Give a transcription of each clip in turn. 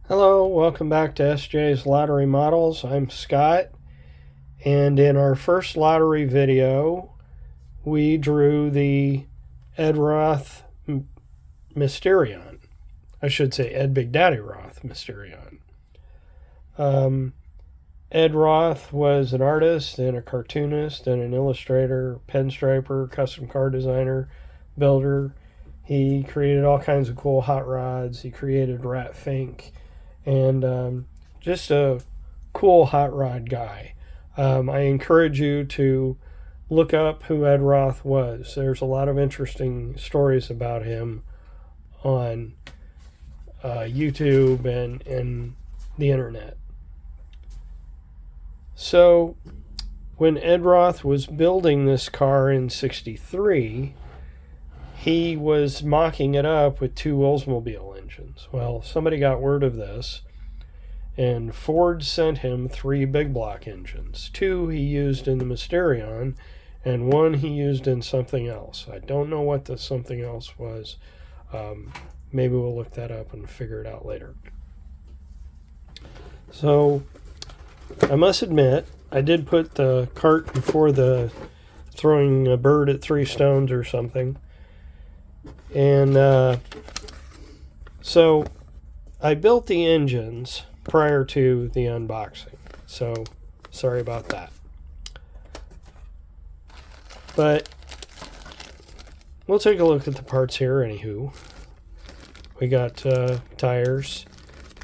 Hello, welcome back to SJ's Lottery Models. I'm Scott, and in our first lottery video, we drew the Roth Mysterion. I should say Ed Big Daddy Roth Mysterion. Ed Roth was an artist and a cartoonist and an illustrator, pen striper, custom car designer, builder. He created all kinds of cool hot rods. He created Rat Fink. And just a cool hot rod guy. I encourage you to look up who Ed Roth was. There's a lot of interesting stories about him on YouTube and the internet. So when Ed Roth was building this car in '63, he was mocking it up with two Oldsmobile engines. Well, somebody got word of this, and Ford sent him 3 big block engines. 2 he used in the Mysterion, and 1 he used in something else. I don't know what the something else was. Maybe we'll look that up and figure it out later. So, I must admit, I did put the cart before the throwing a bird at 3 stones or something. And so I built the engines prior to the unboxing. So sorry about that. But we'll take a look at the parts here anywho. We got tires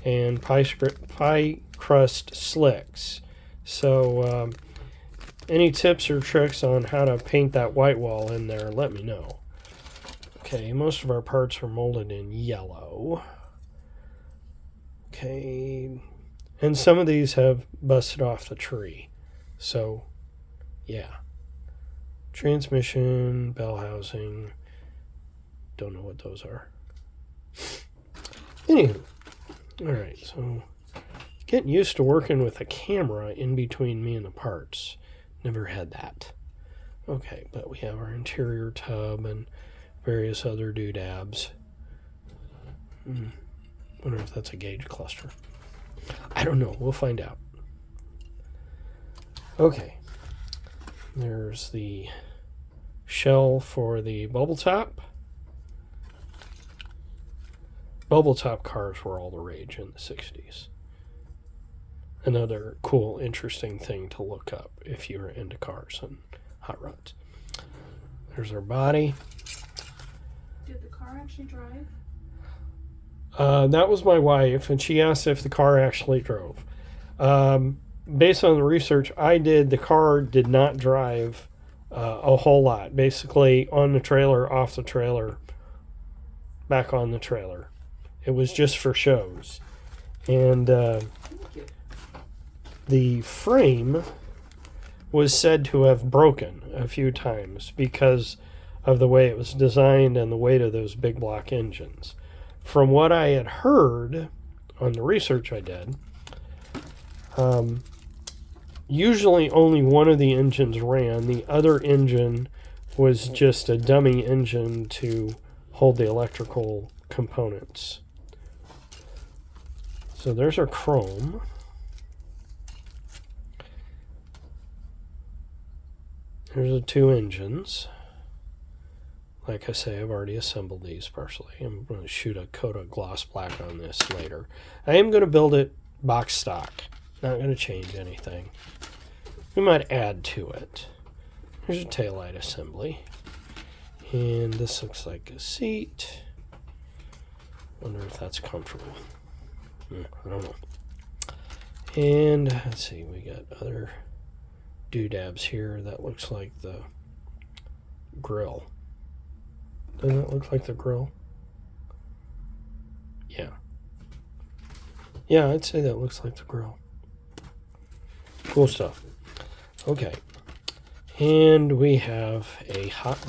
and pie crust slicks. So any tips or tricks on how to paint that white wall in there, let me know. Okay, most of our parts are molded in yellow. Okay, and some of these have busted off the tree. So, yeah. Transmission, bell housing. Don't know what those are. Anywho, alright, so getting used to working with a camera in between me and the parts. Never had that. Okay, but we have our interior tub and various other doodads. Wonder if that's a gauge cluster. I don't know. We'll find out. Okay. There's the shell for the bubble top. Bubble top cars were all the rage in the 60s. Another cool, interesting thing to look up if you're into cars and hot rods. There's our body. Did the car actually drive? That was my wife, and she asked if the car actually drove. Based on the research I did, the car did not drive a whole lot. Basically, on the trailer, off the trailer, back on the trailer. It was just for shows. And the frame was said to have broken a few times because of the way it was designed and the weight of those big block engines. From what I had heard on the research I did, usually only one of the engines ran. The other engine was just a dummy engine to hold the electrical components. So there's our chrome. There's the 2 engines. Like I say, I've already assembled these partially. I'm going to shoot a coat of gloss black on this later. I am going to build it box stock. Not going to change anything. We might add to it. Here's a taillight assembly. And this looks like a seat. Wonder if that's comfortable. I don't know. And let's see, we got other doodads here. That looks like the grill. Doesn't it look like the grill? Yeah. Yeah, I'd say that looks like the grill. Cool stuff. Okay. And we have a Hot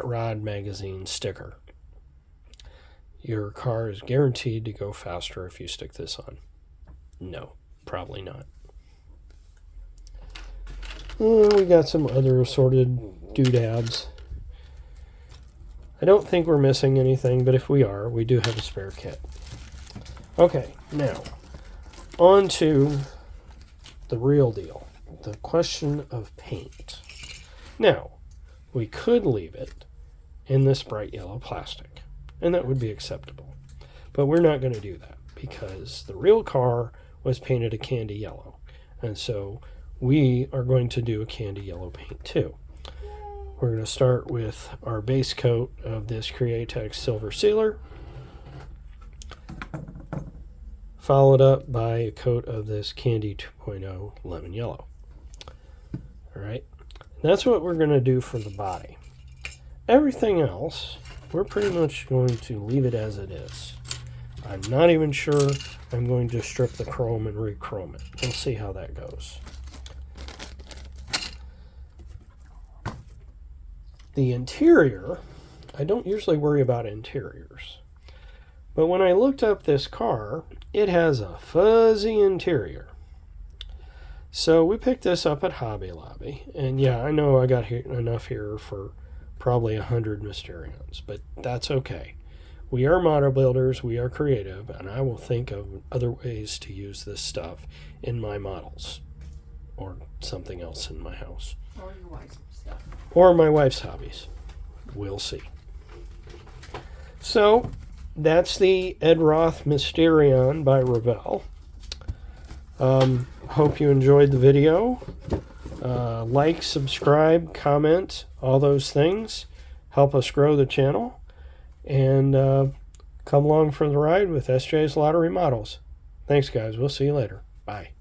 Rod magazine sticker. Your car is guaranteed to go faster if you stick this on. No, probably not. And we got some other assorted doodads. I don't think we're missing anything, but if we are, we do have a spare kit. Okay, now on to the real deal, the question of paint. Now, we could leave it in this bright yellow plastic, and that would be acceptable. But we're not going to do that because the real car was painted a candy yellow. And so we are going to do a candy yellow paint too. We're going to start with our base coat of this Createx Silver Sealer, followed up by a coat of this Candy 2.0 Lemon Yellow. All right, that's what we're going to do for the body. Everything else, we're pretty much going to leave it as it is. I'm not even sure I'm going to strip the chrome and re-chrome it. We'll see how that goes. The interior, I don't usually worry about interiors. But when I looked up this car, it has a fuzzy interior. So we picked this up at Hobby Lobby. And yeah, I know I got enough here for probably 100 Mysterions, but that's okay. We are model builders, we are creative, and I will think of other ways to use this stuff in my models or something else in my house. Or your wife's stuff. Or my wife's hobbies. We'll see. So, that's the Roth Mysterion by Revell. Hope you enjoyed the video. Like, subscribe, comment, all those things. Help us grow the channel. And come along for the ride with SJ's Lottery Models. Thanks, guys. We'll see you later. Bye.